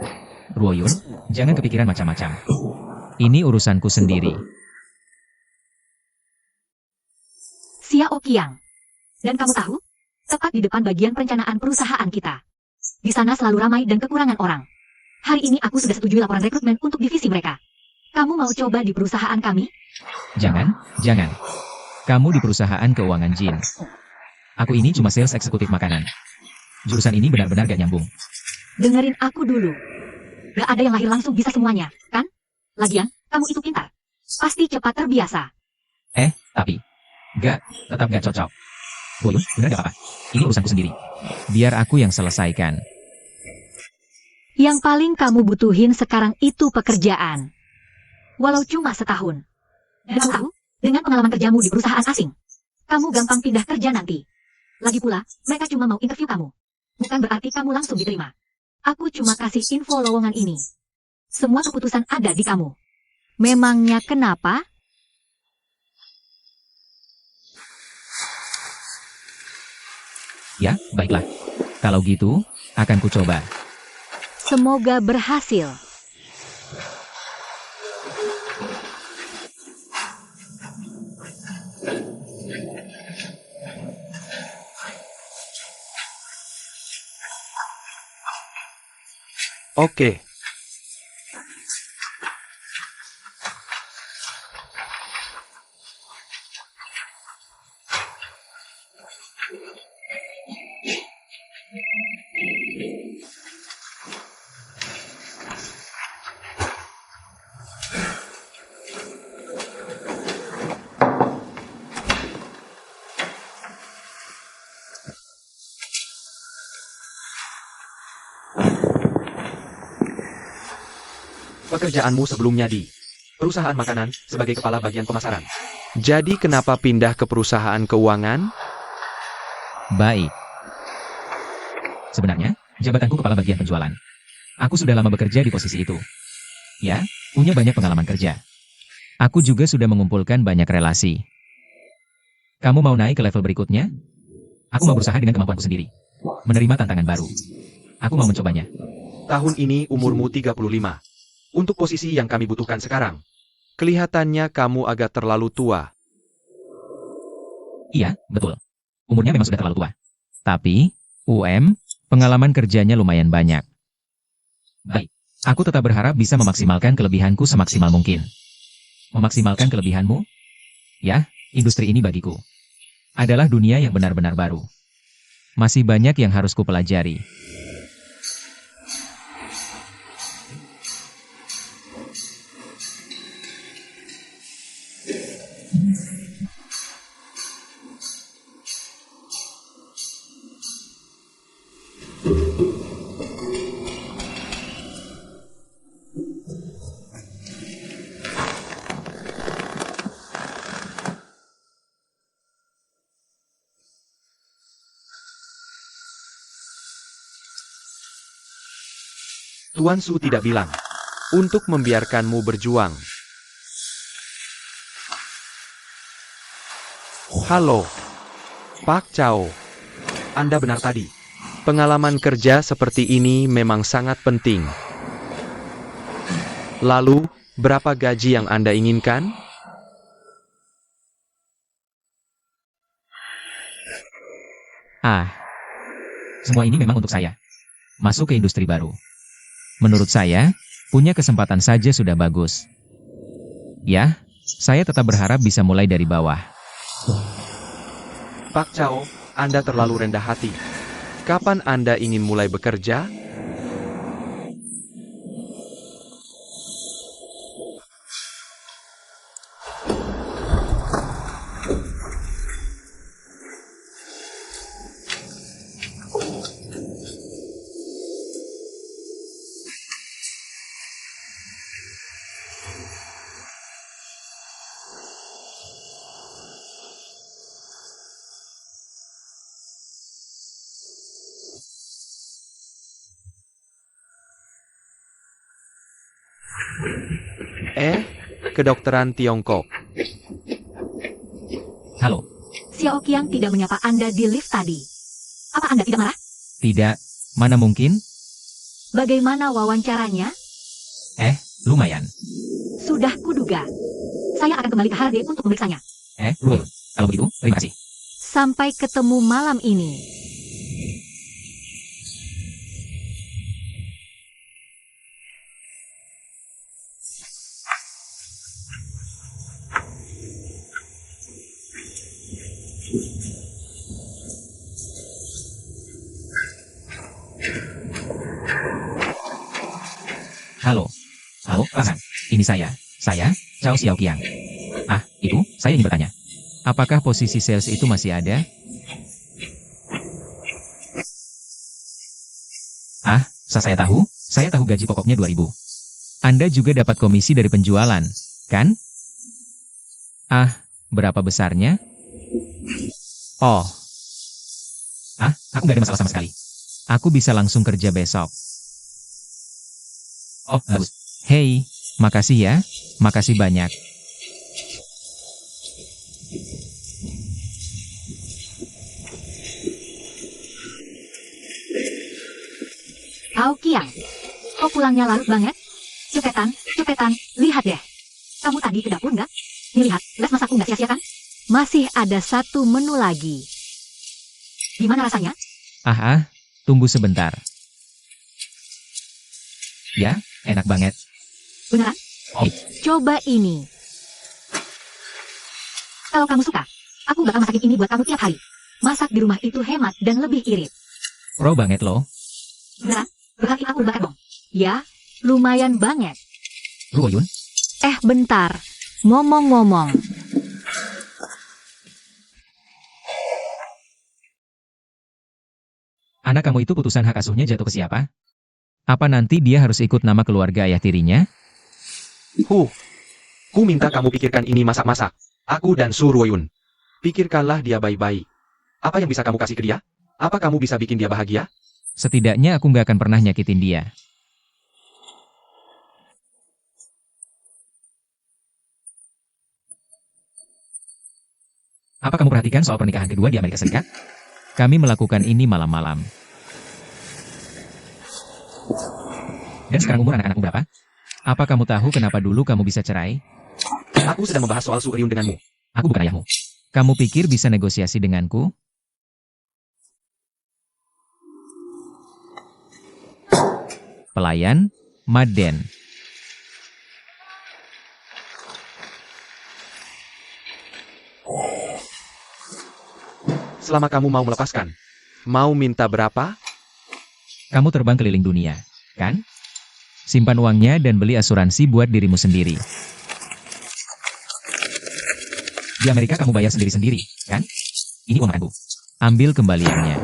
Ruoyun, jangan kepikiran macam-macam. Ini urusanku sendiri. Xiao Qiang. Dan kamu tahu? Tepat di depan bagian perencanaan perusahaan kita. Di sana selalu ramai dan kekurangan orang. Hari ini aku sudah setujui laporan rekrutmen untuk divisi mereka. Kamu mau coba di perusahaan kami? Jangan. Kamu di perusahaan keuangan Jin. Aku ini cuma sales eksekutif makanan. Jurusan ini benar-benar gak nyambung. Dengerin aku dulu. Gak ada yang lahir langsung bisa semuanya, kan? Lagian, kamu itu pintar. Pasti cepat terbiasa. Tapi tetap gak cocok. Ruoyun, bener gak apa-apa. Ini urusanku sendiri. Biar aku yang selesaikan. Yang paling kamu butuhin sekarang itu pekerjaan. Walau cuma setahun. Dan kamu tahu, dengan pengalaman kerjamu di perusahaan asing, kamu gampang pindah kerja nanti. Lagi pula, mereka cuma mau interview kamu. Bukan berarti kamu langsung diterima. Aku cuma kasih info lowongan ini. Semua keputusan ada di kamu. Memangnya kenapa? Ya, baiklah. Kalau gitu, akan ku coba. Semoga berhasil. Oke. Pekerjaanmu sebelumnya di perusahaan makanan sebagai kepala bagian pemasaran. Jadi kenapa pindah ke perusahaan keuangan? Baik. Sebenarnya, jabatanku kepala bagian penjualan. Aku sudah lama bekerja di posisi itu. Ya, punya banyak pengalaman kerja. Aku juga sudah mengumpulkan banyak relasi. Kamu mau naik ke level berikutnya? Aku mau berusaha dengan kemampuanku sendiri. Menerima tantangan baru. Aku mau mencobanya. Tahun ini umurmu 35. Untuk posisi yang kami butuhkan sekarang. Kelihatannya kamu agak terlalu tua. Iya, betul. Umurnya memang sudah terlalu tua. Tapi, pengalaman kerjanya lumayan banyak. Baik, aku tetap berharap bisa memaksimalkan kelebihanku semaksimal mungkin. Memaksimalkan kelebihanmu? Ya, industri ini bagiku adalah dunia yang benar-benar baru. Masih banyak yang harus kupelajari. Tuan Su tidak bilang untuk membiarkanmu berjuang. Halo, Pak Cao. Anda benar tadi. Pengalaman kerja seperti ini memang sangat penting. Lalu, berapa gaji yang Anda inginkan? Semua ini memang untuk saya. Masuk ke industri baru. Menurut saya, punya kesempatan saja sudah bagus. Ya, saya tetap berharap bisa mulai dari bawah. Pak Cao, Anda terlalu rendah hati. Kapan Anda ingin mulai bekerja? Kedokteran Tiongkok. Halo. Xiao Qiang tidak menyapa Anda di lift tadi. Apa Anda tidak marah? Tidak, mana mungkin? Bagaimana wawancaranya? Lumayan. Sudah kuduga. Saya akan kembali ke Hardy untuk memeriksanya. Ruoyun. Kalau begitu, terima kasih. Sampai ketemu malam ini. Halo. Halo, Pasan. Ini saya. Saya, Cao Xiaoqiang. Itu, saya ingin bertanya. Apakah posisi sales itu masih ada? Saya tahu gaji pokoknya 2.000. Anda juga dapat komisi dari penjualan, kan? Berapa besarnya? Aku nggak ada masalah sama sekali. Aku bisa langsung kerja besok. Bagus. Hei, makasih ya. Makasih banyak. Xiao Qiang, kok pulangnya larut banget? Cepetan, lihat deh. Kamu tadi ke dapur nggak? Lihat, les masakku nggak sia-sia kan? Masih ada satu menu lagi. Gimana rasanya? Tunggu sebentar. Ya, enak banget. Beneran? Coba ini. Kalau kamu suka, aku bakal masakin ini buat kamu tiap hari. Masak di rumah itu hemat dan lebih irit. Pro banget loh. Beneran? Berarti aku bakat dong. Ya, lumayan banget. Ruoyun, Bentar. Ngomong-ngomong. anak kamu itu putusan hak asuhnya jatuh ke siapa? Apa nanti dia harus ikut nama keluarga ayah tirinya? Ku minta kamu pikirkan ini masak-masak. Aku dan Su Ruoyun. Pikirkanlah dia baik-baik. Apa yang bisa kamu kasih ke dia? Apa kamu bisa bikin dia bahagia? Setidaknya aku nggak akan pernah nyakitin dia. Apa kamu perhatikan soal pernikahan kedua di Amerika Serikat? Kami melakukan ini malam-malam. Dan sekarang umur anak-anakmu berapa? Apa kamu tahu kenapa dulu kamu bisa cerai? Aku sedang membahas soal Su Ruoyun denganmu. Aku bukan ayahmu. Kamu pikir bisa negosiasi denganku? Pelayan, Maden. Selama kamu mau melepaskan. Mau minta berapa? Kamu terbang keliling dunia, kan? Simpan uangnya dan beli asuransi buat dirimu sendiri. Di Amerika kamu bayar sendiri-sendiri, kan? Ini uang makanku. Ambil kembaliannya.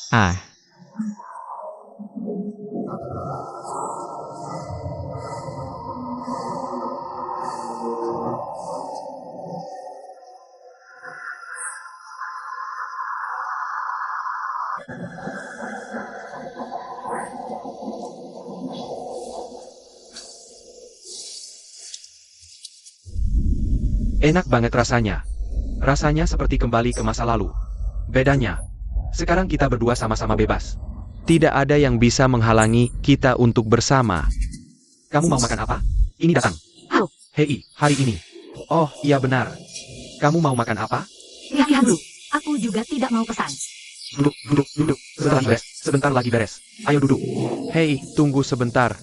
Ah, Enak banget rasanya. Rasanya seperti kembali ke masa lalu. Bedanya, sekarang kita berdua sama-sama bebas. Tidak ada yang bisa menghalangi kita untuk bersama. Kamu mau makan apa? Ini datang. Halo. Hei, hari ini. Oh, iya benar. Kamu mau makan apa? Lihat dulu. Aku juga tidak mau pesan. Duduk, duduk, duduk. Sebentar lagi beres. Sebentar lagi beres. Ayo duduk. Hei, tunggu sebentar.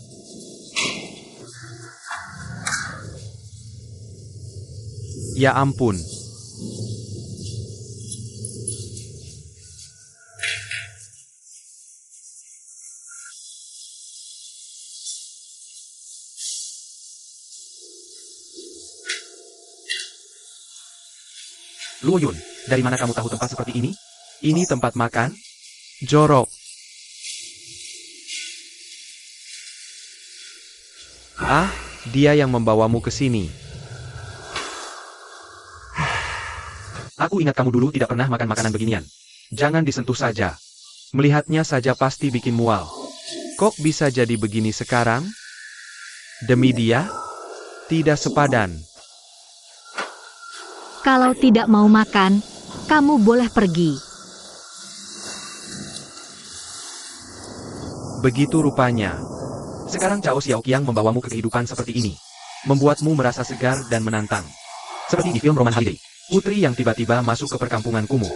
Ya ampun. Luo Yun, dari mana kamu tahu tempat seperti ini? Ini tempat makan? Jorok. Ah, dia yang membawamu ke sini. Aku ingat kamu dulu tidak pernah makan makanan beginian. Jangan disentuh saja. Melihatnya saja pasti bikin mual. Kok bisa jadi begini sekarang? Demi dia? Tidak sepadan. Kalau tidak mau makan, kamu boleh pergi. Begitu rupanya. Sekarang Cao Xiaoqiang membawamu ke kehidupan seperti ini. Membuatmu merasa segar dan menantang. Seperti di film Roman Holiday. Putri yang tiba-tiba masuk ke perkampungan kumuh.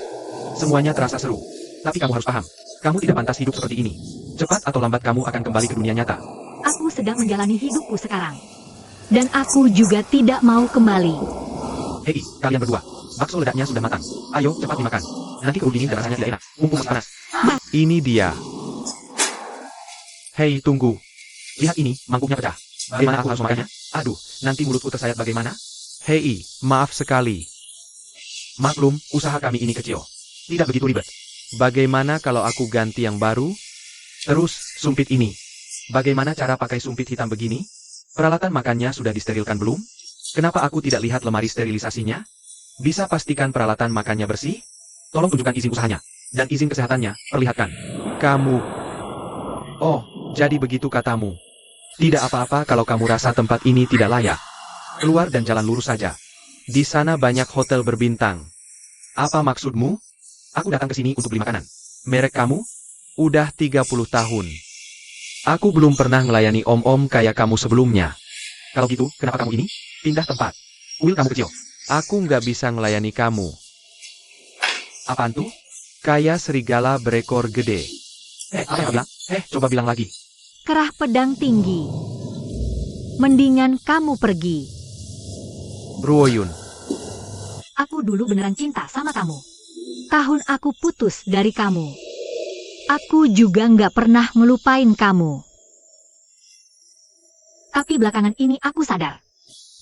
Semuanya terasa seru. Tapi kamu harus paham. Kamu tidak pantas hidup seperti ini. Cepat atau lambat kamu akan kembali ke dunia nyata. Aku sedang menjalani hidupku sekarang. Dan aku juga tidak mau kembali. Hei, kalian berdua. Bakso ledaknya sudah matang. Ayo, cepat dimakan. Nanti keburu dingin dan rasanya tidak enak. Mumpung masih panas. Ini dia. Hei, tunggu. Lihat ini, mangkuknya pecah. Bagaimana aku harus makannya? Aduh, nanti mulutku tersayat bagaimana? Hei, maaf sekali. Maklum, usaha kami ini kecil. Tidak begitu ribet. Bagaimana kalau aku ganti yang baru? Terus, sumpit ini. Bagaimana cara pakai sumpit hitam begini? Peralatan makannya sudah disterilkan belum? Kenapa aku tidak lihat lemari sterilisasinya? Bisa pastikan peralatan makannya bersih? Tolong tunjukkan izin usahanya. Dan izin kesehatannya, perlihatkan. Kamu. Oh, jadi begitu katamu. Tidak apa-apa kalau kamu rasa tempat ini tidak layak. Keluar dan jalan lurus saja. Di sana banyak hotel berbintang. Apa maksudmu? Aku datang ke sini untuk beli makanan. Merek kamu? Udah 30 tahun. Aku belum pernah melayani om-om kayak kamu sebelumnya. Kalau gitu, kenapa kamu ini? Pindah tempat. Kuil kamu kecil. Aku nggak bisa melayani kamu. Apaan tuh? Kayak serigala berekor gede. Apa yang bilang? Coba bilang lagi. Kerah pedang tinggi. Mendingan kamu pergi. Ruo Yun. Aku dulu beneran cinta sama kamu. Tahun aku putus dari kamu. Aku juga nggak pernah ngelupain kamu. Tapi belakangan ini aku sadar.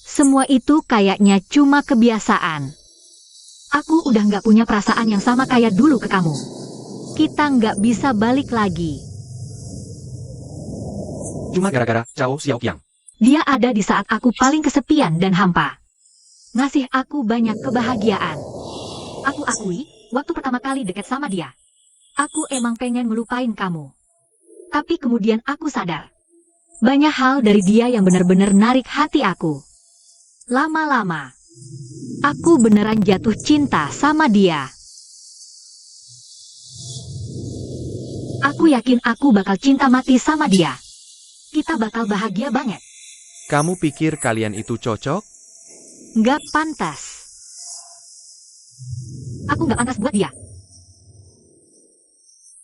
Semua itu kayaknya cuma kebiasaan. Aku udah nggak punya perasaan yang sama kayak dulu ke kamu. Kita nggak bisa balik lagi. Cuma gara-gara Cao Xiaoqiang. Dia ada di saat aku paling kesepian dan hampa. Ngasih aku banyak kebahagiaan. Aku akui, waktu pertama kali deket sama dia, aku emang pengen ngelupain kamu. Tapi kemudian aku sadar. Banyak hal dari dia yang benar-benar narik hati aku. Lama-lama, aku beneran jatuh cinta sama dia. Aku yakin aku bakal cinta mati sama dia. Kita bakal bahagia banget. Kamu pikir kalian itu cocok? Nggak pantas. Aku nggak pantas buat dia.